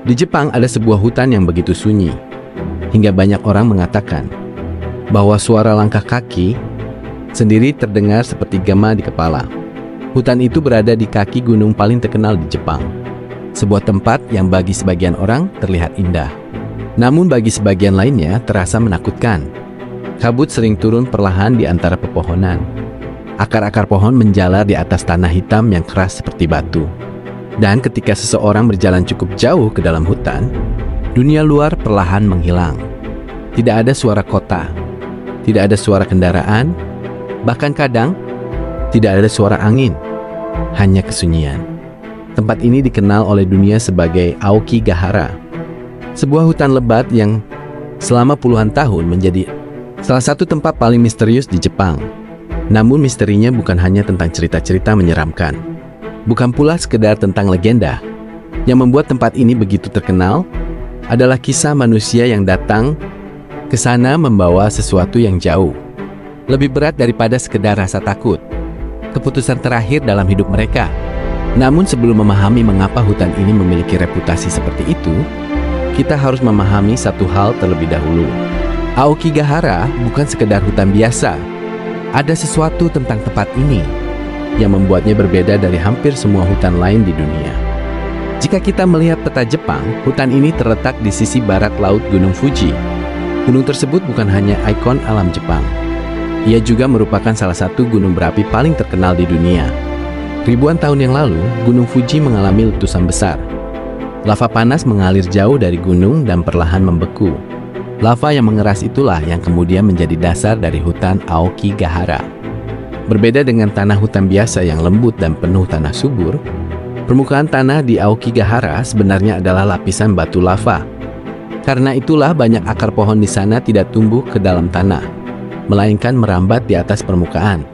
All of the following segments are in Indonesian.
Di Jepang ada sebuah hutan yang begitu sunyi, hingga banyak orang mengatakan bahwa suara langkah kaki sendiri terdengar seperti gema di kepala. Hutan itu berada di kaki gunung paling terkenal di Jepang, sebuah tempat yang bagi sebagian orang terlihat indah, namun bagi sebagian lainnya terasa menakutkan. Kabut sering turun perlahan di antara pepohonan. Akar-akar pohon menjalar di atas tanah hitam yang keras seperti batu. Dan ketika seseorang berjalan cukup jauh ke dalam hutan, dunia luar perlahan menghilang. Tidak ada suara kota, tidak ada suara kendaraan, bahkan kadang tidak ada suara angin, hanya kesunyian. Tempat ini dikenal oleh dunia sebagai Aokigahara, sebuah hutan lebat yang selama puluhan tahun menjadi salah satu tempat paling misterius di Jepang. Namun misterinya bukan hanya tentang cerita-cerita menyeramkan, bukan pula sekedar tentang legenda. Yang membuat tempat ini begitu terkenal adalah kisah manusia yang datang ke sana membawa sesuatu yang jauh lebih berat daripada sekedar rasa takut, keputusan terakhir dalam hidup mereka. Namun sebelum memahami mengapa hutan ini memiliki reputasi seperti itu, kita harus memahami satu hal terlebih dahulu. Aokigahara bukan sekedar hutan biasa. Ada sesuatu tentang tempat ini yang membuatnya berbeda dari hampir semua hutan lain di dunia. Jika kita melihat peta Jepang, hutan ini terletak di sisi barat laut Gunung Fuji. Gunung tersebut bukan hanya ikon alam Jepang. Ia juga merupakan salah satu gunung berapi paling terkenal di dunia. Ribuan tahun yang lalu, Gunung Fuji mengalami letusan besar. Lava panas mengalir jauh dari gunung dan perlahan membeku. Lava yang mengeras itulah yang kemudian menjadi dasar dari hutan Aokigahara. Berbeda dengan tanah hutan biasa yang lembut dan penuh tanah subur, permukaan tanah di Aokigahara sebenarnya adalah lapisan batu lava. Karena itulah banyak akar pohon di sana tidak tumbuh ke dalam tanah, melainkan merambat di atas permukaan.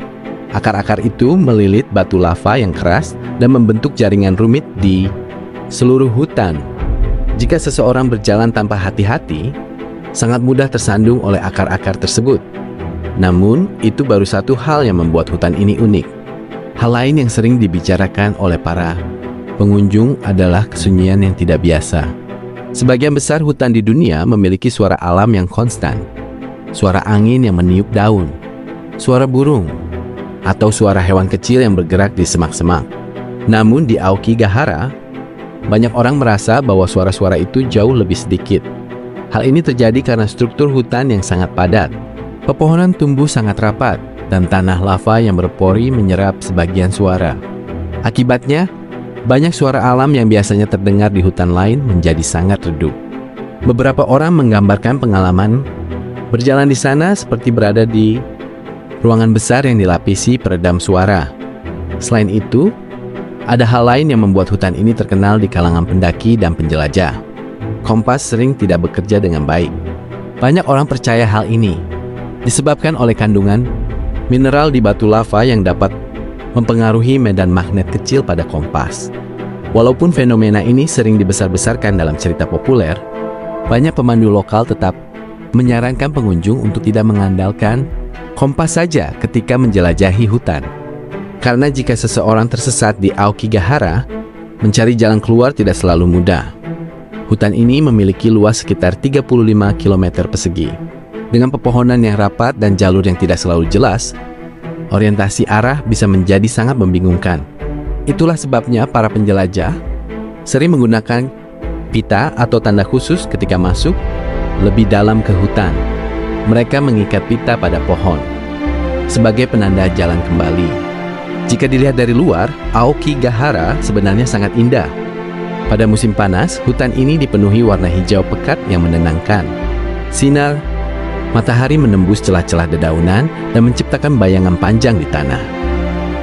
Akar-akar itu melilit batu lava yang keras dan membentuk jaringan rumit di seluruh hutan. Jika seseorang berjalan tanpa hati-hati, sangat mudah tersandung oleh akar-akar tersebut. Namun, itu baru satu hal yang membuat hutan ini unik. Hal lain yang sering dibicarakan oleh para pengunjung adalah kesunyian yang tidak biasa. Sebagian besar hutan di dunia memiliki suara alam yang konstan. Suara angin yang meniup daun, suara burung, atau suara hewan kecil yang bergerak di semak-semak. Namun di Aokigahara, banyak orang merasa bahwa suara-suara itu jauh lebih sedikit. Hal ini terjadi karena struktur hutan yang sangat padat. Pepohonan tumbuh sangat rapat, dan tanah lava yang berpori menyerap sebagian suara. Akibatnya, banyak suara alam yang biasanya terdengar di hutan lain menjadi sangat redup. Beberapa orang menggambarkan pengalaman berjalan di sana seperti berada di ruangan besar yang dilapisi peredam suara. Selain itu, ada hal lain yang membuat hutan ini terkenal di kalangan pendaki dan penjelajah. Kompas sering tidak bekerja dengan baik. Banyak orang percaya hal ini disebabkan oleh kandungan mineral di batu lava yang dapat mempengaruhi medan magnet kecil pada kompas. Walaupun fenomena ini sering dibesar-besarkan dalam cerita populer, banyak pemandu lokal tetap menyarankan pengunjung untuk tidak mengandalkan kompas saja ketika menjelajahi hutan. Karena jika seseorang tersesat di Aokigahara, mencari jalan keluar tidak selalu mudah. Hutan ini memiliki luas sekitar 35 km persegi. Dengan pepohonan yang rapat dan jalur yang tidak selalu jelas, orientasi arah bisa menjadi sangat membingungkan. Itulah sebabnya para penjelajah sering menggunakan pita atau tanda khusus ketika masuk lebih dalam ke hutan. Mereka mengikat pita pada pohon sebagai penanda jalan kembali. Jika dilihat dari luar, Aokigahara sebenarnya sangat indah. Pada musim panas, hutan ini dipenuhi warna hijau pekat yang menenangkan. Sinar matahari menembus celah-celah dedaunan dan menciptakan bayangan panjang di tanah.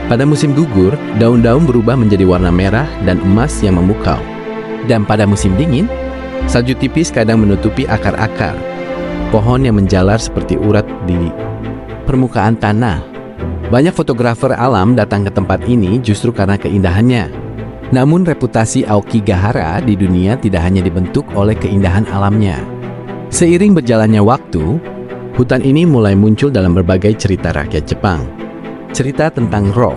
Pada musim gugur, daun-daun berubah menjadi warna merah dan emas yang memukau. Dan pada musim dingin, salju tipis kadang menutupi akar-akar pohon yang menjalar seperti urat di permukaan tanah. Banyak fotografer alam datang ke tempat ini justru karena keindahannya. Namun reputasi Aokigahara di dunia tidak hanya dibentuk oleh keindahan alamnya. Seiring berjalannya waktu, hutan ini mulai muncul dalam berbagai cerita rakyat Jepang. Cerita tentang roh,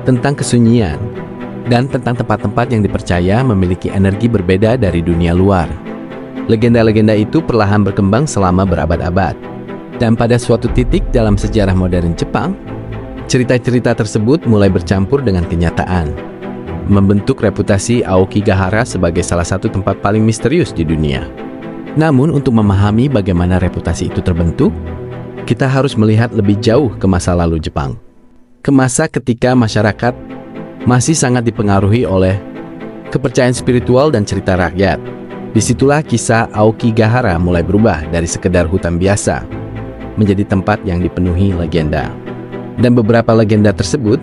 tentang kesunyian, dan tentang tempat-tempat yang dipercaya memiliki energi berbeda dari dunia luar. Legenda-legenda itu perlahan berkembang selama berabad-abad. Dan pada suatu titik dalam sejarah modern Jepang, cerita-cerita tersebut mulai bercampur dengan kenyataan, membentuk reputasi Aokigahara sebagai salah satu tempat paling misterius di dunia. Namun untuk memahami bagaimana reputasi itu terbentuk, kita harus melihat lebih jauh ke masa lalu Jepang. Ke masa ketika masyarakat masih sangat dipengaruhi oleh kepercayaan spiritual dan cerita rakyat. Disitulah kisah Aokigahara mulai berubah dari sekedar hutan biasa menjadi tempat yang dipenuhi legenda. Dan beberapa legenda tersebut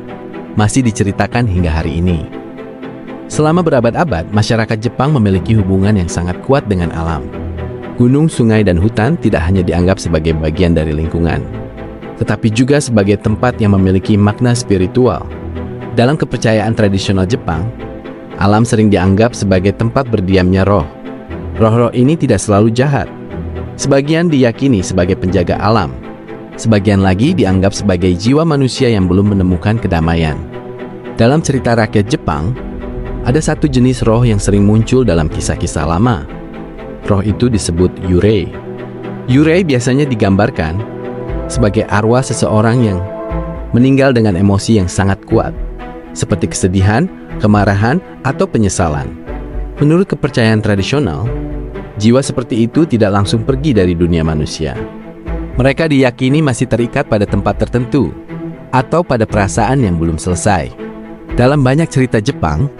masih diceritakan hingga hari ini. Selama berabad-abad, masyarakat Jepang memiliki hubungan yang sangat kuat dengan alam. Gunung, sungai, dan hutan tidak hanya dianggap sebagai bagian dari lingkungan, tetapi juga sebagai tempat yang memiliki makna spiritual. Dalam kepercayaan tradisional Jepang, alam sering dianggap sebagai tempat berdiamnya roh. Roh-roh ini tidak selalu jahat. Sebagian diyakini sebagai penjaga alam. Sebagian lagi dianggap sebagai jiwa manusia yang belum menemukan kedamaian. Dalam cerita rakyat Jepang, ada satu jenis roh yang sering muncul dalam kisah-kisah lama. Roh itu disebut yurei. Yurei biasanya digambarkan sebagai arwah seseorang yang meninggal dengan emosi yang sangat kuat, seperti kesedihan, kemarahan, atau penyesalan. Menurut kepercayaan tradisional, jiwa seperti itu tidak langsung pergi dari dunia manusia. Mereka diyakini masih terikat pada tempat tertentu atau pada perasaan yang belum selesai. Dalam banyak cerita Jepang,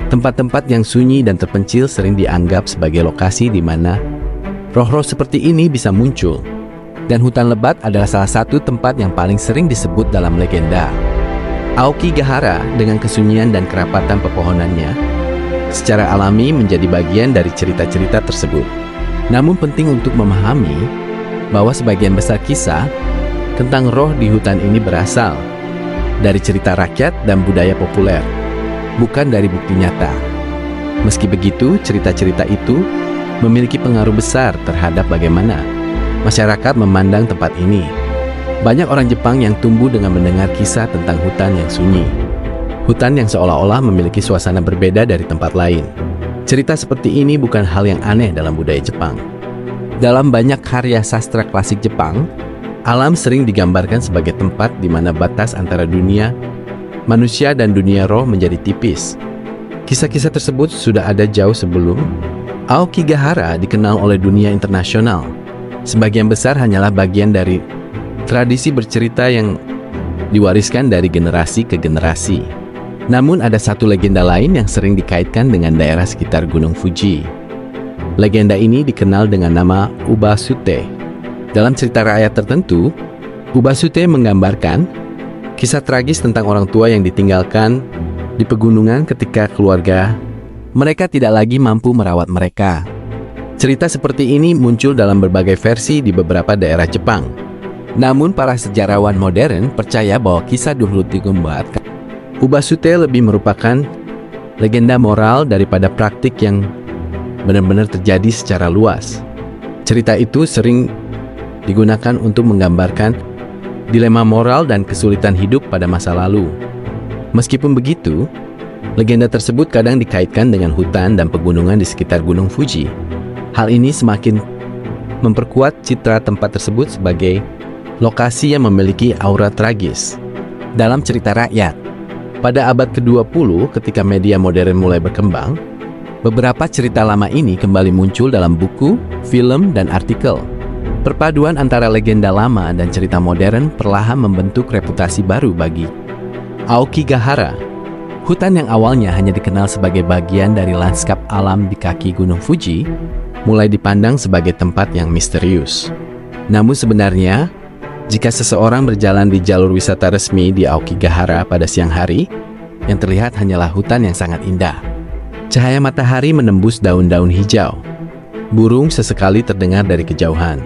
tempat-tempat yang sunyi dan terpencil sering dianggap sebagai lokasi di mana roh-roh seperti ini bisa muncul. Dan hutan lebat adalah salah satu tempat yang paling sering disebut dalam legenda. Aokigahara dengan kesunyian dan kerapatan pepohonannya secara alami menjadi bagian dari cerita-cerita tersebut. Namun penting untuk memahami bahwa sebagian besar kisah tentang roh di hutan ini berasal dari cerita rakyat dan budaya populer, bukan dari bukti nyata. Meski begitu, cerita-cerita itu memiliki pengaruh besar terhadap bagaimana masyarakat memandang tempat ini. Banyak orang Jepang yang tumbuh dengan mendengar kisah tentang hutan yang sunyi. Hutan yang seolah-olah memiliki suasana berbeda dari tempat lain. Cerita seperti ini bukan hal yang aneh dalam budaya Jepang. Dalam banyak karya sastra klasik Jepang, alam sering digambarkan sebagai tempat di mana batas antara dunia manusia dan dunia roh menjadi tipis. Kisah-kisah tersebut sudah ada jauh sebelum Aokigahara dikenal oleh dunia internasional. Sebagian besar hanyalah bagian dari tradisi bercerita yang diwariskan dari generasi ke generasi. Namun ada satu legenda lain yang sering dikaitkan dengan daerah sekitar Gunung Fuji. Legenda ini dikenal dengan nama Ubasute. Dalam cerita rakyat tertentu, Ubasute menggambarkan kisah tragis tentang orang tua yang ditinggalkan di pegunungan ketika keluarga mereka tidak lagi mampu merawat mereka. Cerita seperti ini muncul dalam berbagai versi di beberapa daerah Jepang. Namun para sejarawan modern percaya bahwa kisah dahulu digambarkan Ubasute lebih merupakan legenda moral daripada praktik yang benar-benar terjadi secara luas. Cerita itu sering digunakan untuk menggambarkan dilema moral dan kesulitan hidup pada masa lalu. Meskipun begitu, legenda tersebut kadang dikaitkan dengan hutan dan pegunungan di sekitar Gunung Fuji. Hal ini semakin memperkuat citra tempat tersebut sebagai lokasi yang memiliki aura tragis. Dalam cerita rakyat, pada abad ke-20 ketika media modern mulai berkembang, beberapa cerita lama ini kembali muncul dalam buku, film, dan artikel. Perpaduan antara legenda lama dan cerita modern perlahan membentuk reputasi baru bagi Aokigahara. Hutan yang awalnya hanya dikenal sebagai bagian dari lanskap alam di kaki Gunung Fuji, mulai dipandang sebagai tempat yang misterius. Namun sebenarnya, jika seseorang berjalan di jalur wisata resmi di Aokigahara pada siang hari, yang terlihat hanyalah hutan yang sangat indah. Cahaya matahari menembus daun-daun hijau. Burung sesekali terdengar dari kejauhan.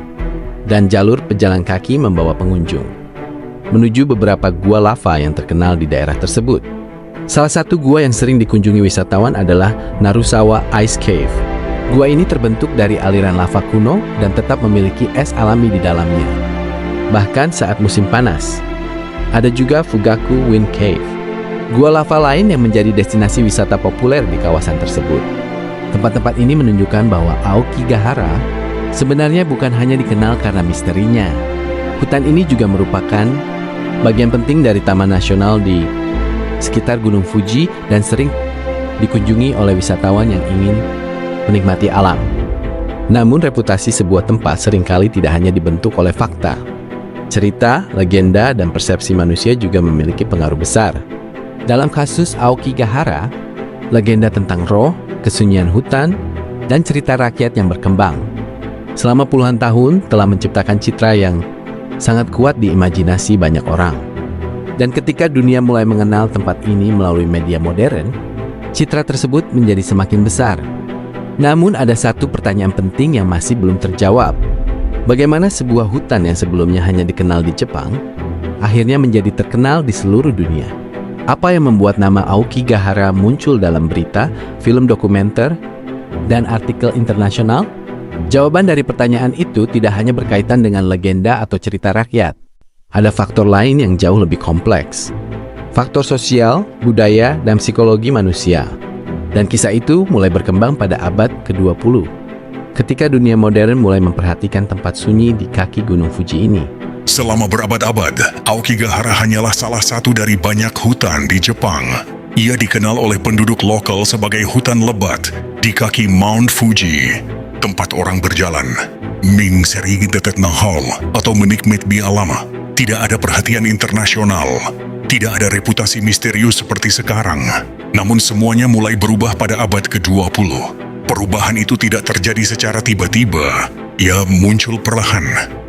Dan jalur pejalan kaki membawa pengunjung menuju beberapa gua lava yang terkenal di daerah tersebut. Salah satu gua yang sering dikunjungi wisatawan adalah Narusawa Ice Cave. Gua ini terbentuk dari aliran lava kuno dan tetap memiliki es alami di dalamnya, bahkan saat musim panas. Ada juga Fugaku Wind Cave. Gua lava lain yang menjadi destinasi wisata populer di kawasan tersebut. Tempat-tempat ini menunjukkan bahwa Aokigahara sebenarnya bukan hanya dikenal karena misterinya. Hutan ini juga merupakan bagian penting dari Taman Nasional di sekitar Gunung Fuji dan sering dikunjungi oleh wisatawan yang ingin menikmati alam. Namun reputasi sebuah tempat seringkali tidak hanya dibentuk oleh fakta. Cerita, legenda, dan persepsi manusia juga memiliki pengaruh besar. Dalam kasus Aokigahara, legenda tentang roh, kesunyian hutan, dan cerita rakyat yang berkembang selama puluhan tahun telah menciptakan citra yang sangat kuat di imajinasi banyak orang. Dan ketika dunia mulai mengenal tempat ini melalui media modern, citra tersebut menjadi semakin besar. Namun ada satu pertanyaan penting yang masih belum terjawab. Bagaimana sebuah hutan yang sebelumnya hanya dikenal di Jepang, akhirnya menjadi terkenal di seluruh dunia? Apa yang membuat nama Aokigahara muncul dalam berita, film dokumenter, dan artikel internasional? Jawaban dari pertanyaan itu tidak hanya berkaitan dengan legenda atau cerita rakyat. Ada faktor lain yang jauh lebih kompleks. Faktor sosial, budaya, dan psikologi manusia. Dan kisah itu mulai berkembang pada abad ke-20, ketika dunia modern mulai memperhatikan tempat sunyi di kaki Gunung Fuji ini. Selama berabad-abad, Aokigahara hanyalah salah satu dari banyak hutan di Jepang. Ia dikenal oleh penduduk lokal sebagai hutan lebat di kaki Mount Fuji, tempat orang berjalan, mencari hal atau menikmati alam. Tidak ada perhatian internasional, tidak ada reputasi misterius seperti sekarang. Namun semuanya mulai berubah pada abad ke-20. Perubahan itu tidak terjadi secara tiba-tiba. Ia muncul perlahan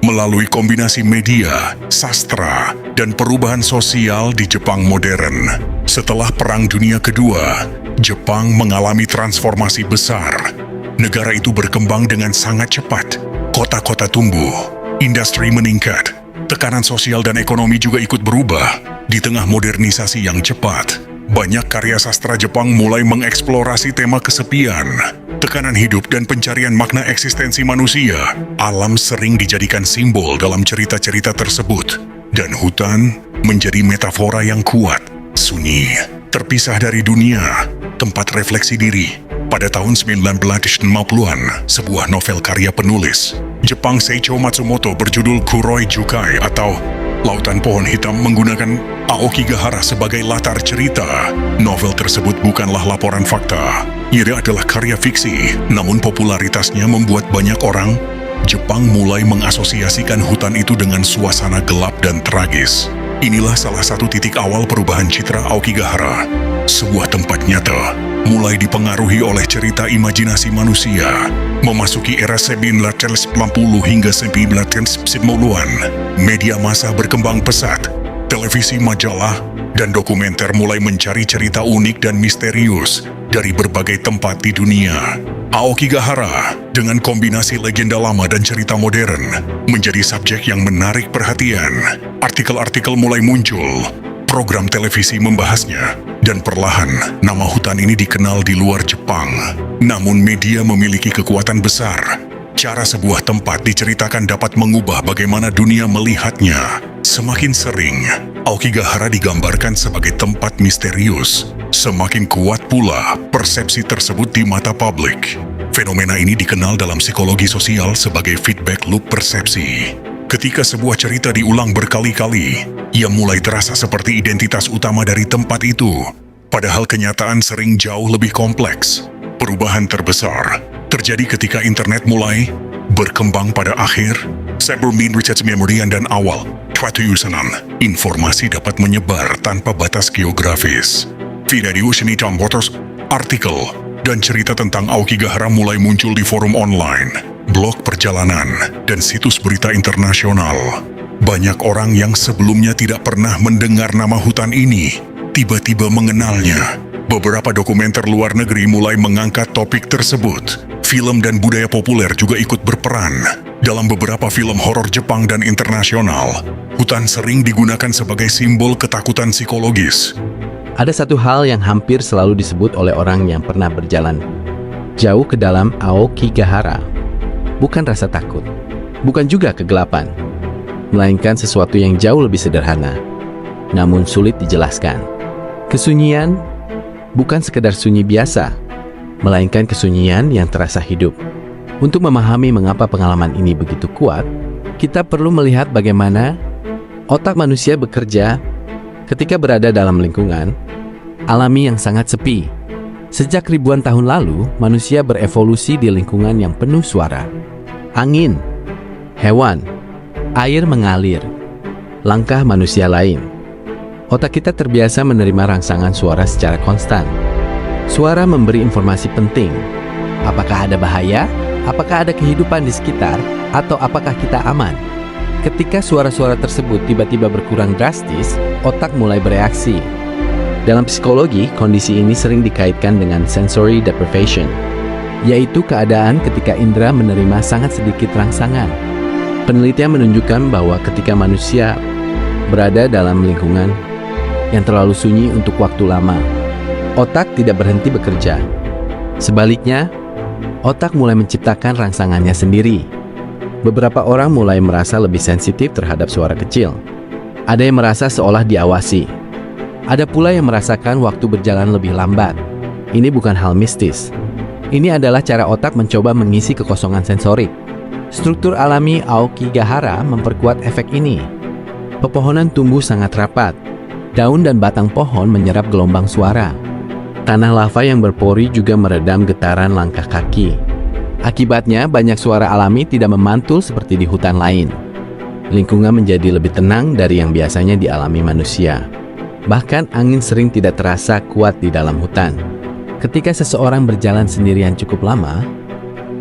melalui kombinasi media, sastra, dan perubahan sosial di Jepang modern. Setelah Perang Dunia Kedua, Jepang mengalami transformasi besar. Negara itu berkembang dengan sangat cepat. Kota-kota tumbuh, industri meningkat, tekanan sosial dan ekonomi juga ikut berubah. Di tengah modernisasi yang cepat, banyak karya sastra Jepang mulai mengeksplorasi tema kesepian, tekanan hidup, dan pencarian makna eksistensi manusia. Alam sering dijadikan simbol dalam cerita-cerita tersebut, dan hutan menjadi metafora yang kuat. Sunyi, terpisah dari dunia, tempat refleksi diri. Pada tahun 1950-an, sebuah novel karya penulis Jepang Seicho Matsumoto berjudul Kuroi Jukai atau Lautan Pohon Hitam menggunakan Aokigahara sebagai latar cerita. Novel tersebut bukanlah laporan fakta. Ia adalah karya fiksi, namun popularitasnya membuat banyak orang Jepang mulai mengasosiasikan hutan itu dengan suasana gelap dan tragis. Inilah salah satu titik awal perubahan citra Aokigahara. Sebuah tempat nyata mulai dipengaruhi oleh cerita imajinasi manusia. Memasuki era 1990 hingga 1990-an, media massa berkembang pesat. Televisi, majalah, dan dokumenter mulai mencari cerita unik dan misterius dari berbagai tempat di dunia. Aokigahara, dengan kombinasi legenda lama dan cerita modern, menjadi subjek yang menarik perhatian. Artikel-artikel mulai muncul, program televisi membahasnya, dan perlahan nama hutan ini dikenal di luar Jepang. Namun media memiliki kekuatan besar. Cara sebuah tempat diceritakan dapat mengubah bagaimana dunia melihatnya. Semakin sering Aokigahara digambarkan sebagai tempat misterius, semakin kuat pula persepsi tersebut di mata publik. Fenomena ini dikenal dalam psikologi sosial sebagai feedback loop persepsi. Ketika sebuah cerita diulang berkali-kali, ia mulai terasa seperti identitas utama dari tempat itu. Padahal kenyataan sering jauh lebih kompleks. Perubahan terbesar terjadi ketika internet mulai berkembang pada akhir cybermean research memorian dan awal 2000-an. Informasi dapat menyebar tanpa batas geografis. Video seni tambotos, artikel, dan cerita tentang Aokigahara mulai muncul di forum online, blog perjalanan, dan situs berita internasional. Banyak orang yang sebelumnya tidak pernah mendengar nama hutan ini tiba-tiba mengenalnya. Beberapa dokumenter luar negeri mulai mengangkat topik tersebut. Film dan budaya populer juga ikut berperan. Dalam beberapa film horor Jepang dan internasional, hutan sering digunakan sebagai simbol ketakutan psikologis. Ada satu hal yang hampir selalu disebut oleh orang yang pernah berjalan jauh ke dalam Aokigahara. Bukan rasa takut, bukan juga kegelapan, melainkan sesuatu yang jauh lebih sederhana, namun sulit dijelaskan. Kesunyian bukan sekedar sunyi biasa, melainkan kesunyian yang terasa hidup. Untuk memahami mengapa pengalaman ini begitu kuat, kita perlu melihat bagaimana otak manusia bekerja ketika berada dalam lingkungan alami yang sangat sepi. Sejak ribuan tahun lalu, manusia berevolusi di lingkungan yang penuh suara. Angin, hewan, air mengalir, langkah manusia lain. Otak kita terbiasa menerima rangsangan suara secara konstan. Suara memberi informasi penting. Apakah ada bahaya? Apakah ada kehidupan di sekitar? Atau apakah kita aman? Ketika suara-suara tersebut tiba-tiba berkurang drastis, otak mulai bereaksi. Dalam psikologi, kondisi ini sering dikaitkan dengan sensory deprivation, yaitu keadaan ketika indera menerima sangat sedikit rangsangan. Penelitian menunjukkan bahwa ketika manusia berada dalam lingkungan yang terlalu sunyi untuk waktu lama, otak tidak berhenti bekerja. Sebaliknya, otak mulai menciptakan rangsangannya sendiri. Beberapa orang mulai merasa lebih sensitif terhadap suara kecil. Ada yang merasa seolah diawasi. Ada pula yang merasakan waktu berjalan lebih lambat. Ini bukan hal mistis. Ini adalah cara otak mencoba mengisi kekosongan sensorik. Struktur alami Aokigahara memperkuat efek ini. Pepohonan tumbuh sangat rapat. Daun dan batang pohon menyerap gelombang suara. Tanah lava yang berpori juga meredam getaran langkah kaki. Akibatnya, banyak suara alami tidak memantul seperti di hutan lain. Lingkungan menjadi lebih tenang dari yang biasanya dialami manusia. Bahkan, angin sering tidak terasa kuat di dalam hutan. Ketika seseorang berjalan sendirian cukup lama,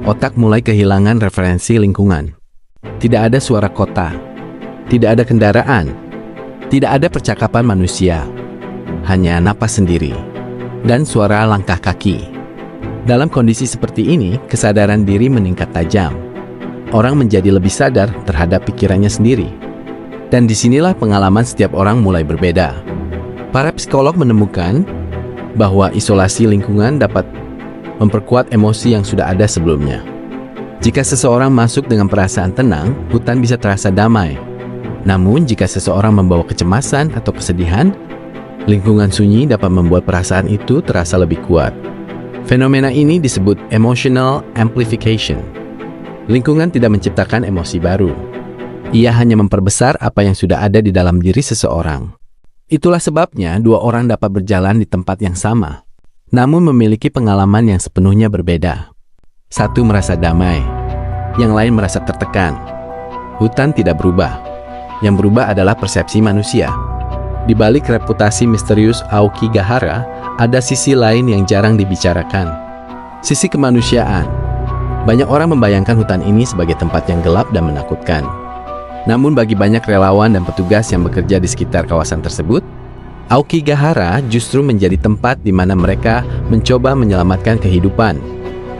otak mulai kehilangan referensi lingkungan. Tidak ada suara kota, tidak ada kendaraan, tidak ada percakapan manusia, hanya napas sendiri dan suara langkah kaki. Dalam kondisi seperti ini, kesadaran diri meningkat tajam. Orang menjadi lebih sadar terhadap pikirannya sendiri. Dan disinilah pengalaman setiap orang mulai berbeda. Para psikolog menemukan bahwa isolasi lingkungan dapat memperkuat emosi yang sudah ada sebelumnya. Jika seseorang masuk dengan perasaan tenang, hutan bisa terasa damai. Namun, jika seseorang membawa kecemasan atau kesedihan, lingkungan sunyi dapat membuat perasaan itu terasa lebih kuat. Fenomena ini disebut emotional amplification. Lingkungan tidak menciptakan emosi baru. Ia hanya memperbesar apa yang sudah ada di dalam diri seseorang. Itulah sebabnya dua orang dapat berjalan di tempat yang sama, namun memiliki pengalaman yang sepenuhnya berbeda. Satu merasa damai, yang lain merasa tertekan. Hutan tidak berubah. Yang berubah adalah persepsi manusia. Di balik reputasi misterius Aokigahara, ada sisi lain yang jarang dibicarakan. Sisi kemanusiaan. Banyak orang membayangkan hutan ini sebagai tempat yang gelap dan menakutkan. Namun bagi banyak relawan dan petugas yang bekerja di sekitar kawasan tersebut, Aokigahara justru menjadi tempat di mana mereka mencoba menyelamatkan kehidupan.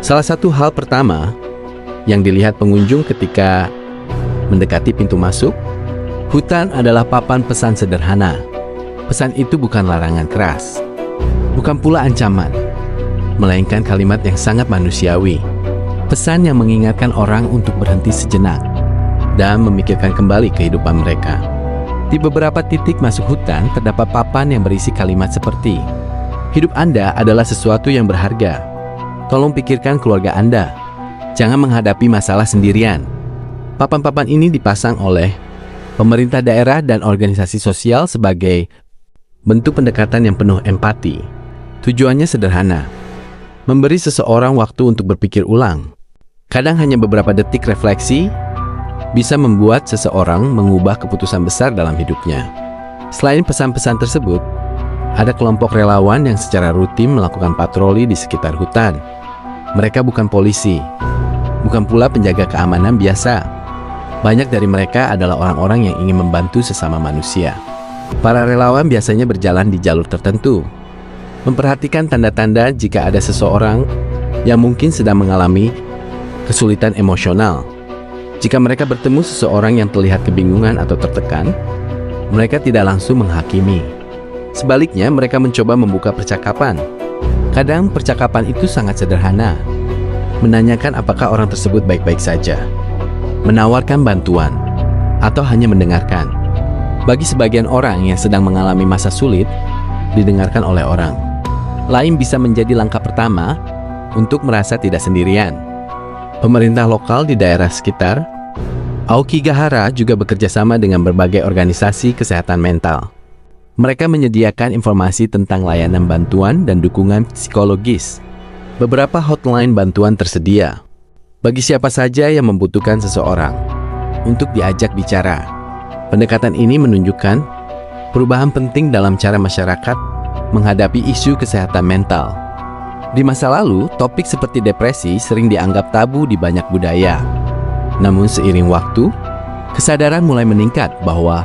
Salah satu hal pertama yang dilihat pengunjung ketika mendekati pintu masuk, hutan adalah papan pesan sederhana. Pesan itu bukan larangan keras, bukan pula ancaman, melainkan kalimat yang sangat manusiawi. Pesan yang mengingatkan orang untuk berhenti sejenak dan memikirkan kembali kehidupan mereka. Di beberapa titik masuk hutan terdapat papan yang berisi kalimat seperti, "Hidup Anda adalah sesuatu yang berharga. Tolong pikirkan keluarga Anda. Jangan menghadapi masalah sendirian." Papan-papan ini dipasang oleh pemerintah daerah dan organisasi sosial sebagai bentuk pendekatan yang penuh empati. Tujuannya sederhana, memberi seseorang waktu untuk berpikir ulang. Kadang hanya beberapa detik refleksi bisa membuat seseorang mengubah keputusan besar dalam hidupnya. Selain pesan-pesan tersebut, ada kelompok relawan yang secara rutin melakukan patroli di sekitar hutan. Mereka bukan polisi, bukan pula penjaga keamanan biasa. Banyak dari mereka adalah orang-orang yang ingin membantu sesama manusia. Para relawan biasanya berjalan di jalur tertentu, memperhatikan tanda-tanda jika ada seseorang yang mungkin sedang mengalami kesulitan emosional. Jika mereka bertemu seseorang yang terlihat kebingungan atau tertekan, mereka tidak langsung menghakimi. Sebaliknya, mereka mencoba membuka percakapan. Kadang percakapan itu sangat sederhana, menanyakan apakah orang tersebut baik-baik saja, menawarkan bantuan, atau hanya mendengarkan. Bagi sebagian orang yang sedang mengalami masa sulit, didengarkan oleh orang. Lain bisa menjadi langkah pertama untuk merasa tidak sendirian. Pemerintah lokal di daerah sekitar, Aokigahara juga bekerja sama dengan berbagai organisasi kesehatan mental. Mereka menyediakan informasi tentang layanan bantuan dan dukungan psikologis. Beberapa hotline bantuan tersedia bagi siapa saja yang membutuhkan seseorang untuk diajak bicara. Pendekatan ini menunjukkan perubahan penting dalam cara masyarakat menghadapi isu kesehatan mental. Di masa lalu, topik seperti depresi sering dianggap tabu di banyak budaya. Namun seiring waktu, kesadaran mulai meningkat bahwa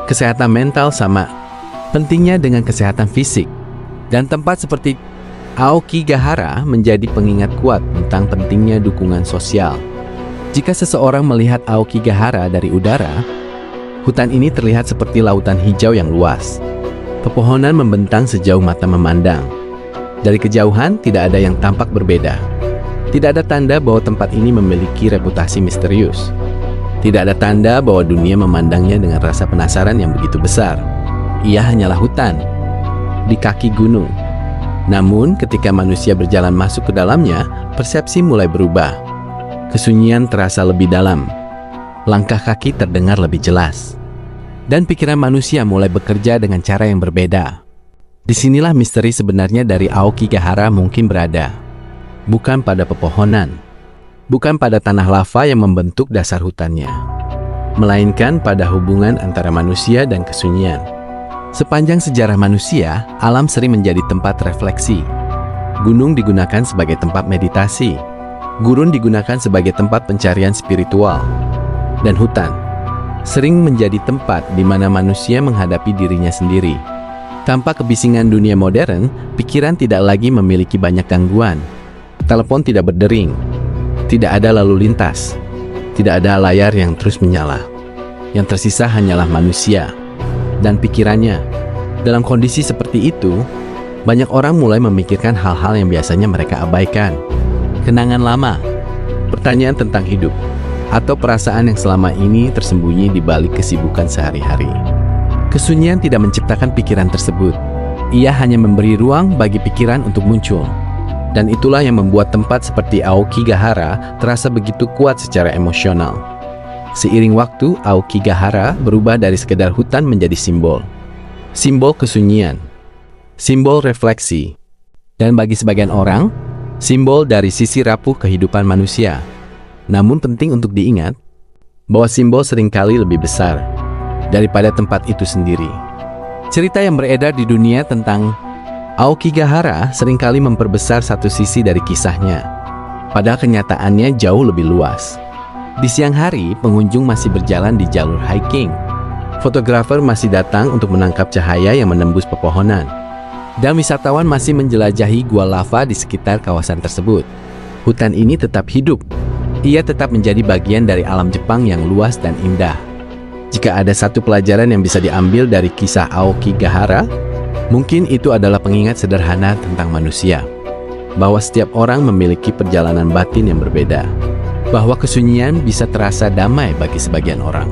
kesehatan mental sama pentingnya dengan kesehatan fisik. Dan tempat seperti Aokigahara menjadi pengingat kuat tentang pentingnya dukungan sosial. Jika seseorang melihat Aokigahara dari udara, hutan ini terlihat seperti lautan hijau yang luas. Pepohonan membentang sejauh mata memandang. Dari kejauhan tidak ada yang tampak berbeda. Tidak ada tanda bahwa tempat ini memiliki reputasi misterius. Tidak ada tanda bahwa dunia memandangnya dengan rasa penasaran yang begitu besar. Ia hanyalah hutan di kaki gunung. Namun, ketika manusia berjalan masuk ke dalamnya, persepsi mulai berubah. Kesunyian terasa lebih dalam. Langkah kaki terdengar lebih jelas. Dan pikiran manusia mulai bekerja dengan cara yang berbeda. Disinilah misteri sebenarnya dari Aokigahara mungkin berada. Bukan pada pepohonan, bukan pada tanah lava yang membentuk dasar hutannya, melainkan pada hubungan antara manusia dan kesunyian. Sepanjang sejarah manusia, alam sering menjadi tempat refleksi. Gunung digunakan sebagai tempat meditasi, gurun digunakan sebagai tempat pencarian spiritual, dan hutan sering menjadi tempat di mana manusia menghadapi dirinya sendiri. Tanpa kebisingan dunia modern, pikiran tidak lagi memiliki banyak gangguan. Telepon tidak berdering, tidak ada lalu lintas, tidak ada layar yang terus menyala. Yang tersisa hanyalah manusia dan pikirannya. Dalam kondisi seperti itu, banyak orang mulai memikirkan hal-hal yang biasanya mereka abaikan. Kenangan lama, pertanyaan tentang hidup, atau perasaan yang selama ini tersembunyi di balik kesibukan sehari-hari. Kesunyian tidak menciptakan pikiran tersebut. Ia hanya memberi ruang bagi pikiran untuk muncul. Dan itulah yang membuat tempat seperti Aokigahara terasa begitu kuat secara emosional. Seiring waktu, Aokigahara berubah dari sekedar hutan menjadi simbol. Simbol kesunyian, simbol refleksi, dan bagi sebagian orang, simbol dari sisi rapuh kehidupan manusia. Namun penting untuk diingat bahwa simbol seringkali lebih besar daripada tempat itu sendiri. Cerita yang beredar di dunia tentang Aokigahara seringkali memperbesar satu sisi dari kisahnya, padahal kenyataannya jauh lebih luas. Di siang hari, pengunjung masih berjalan di jalur hiking. Fotografer masih datang untuk menangkap cahaya yang menembus pepohonan. Dan wisatawan masih menjelajahi gua lava di sekitar kawasan tersebut. Hutan ini tetap hidup. Ia tetap menjadi bagian dari alam Jepang yang luas dan indah. Jika ada satu pelajaran yang bisa diambil dari kisah Aokigahara, mungkin itu adalah pengingat sederhana tentang manusia, bahwa setiap orang memiliki perjalanan batin yang berbeda, bahwa kesunyian bisa terasa damai bagi sebagian orang,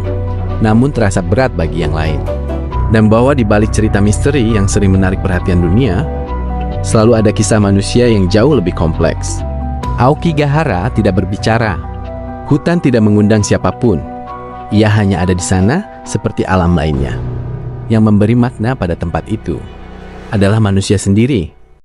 namun terasa berat bagi yang lain, dan bahwa di balik cerita misteri yang sering menarik perhatian dunia, selalu ada kisah manusia yang jauh lebih kompleks. Aokigahara tidak berbicara, hutan tidak mengundang siapapun, ia hanya ada di sana seperti alam lainnya. Yang memberi makna pada tempat itu adalah manusia sendiri.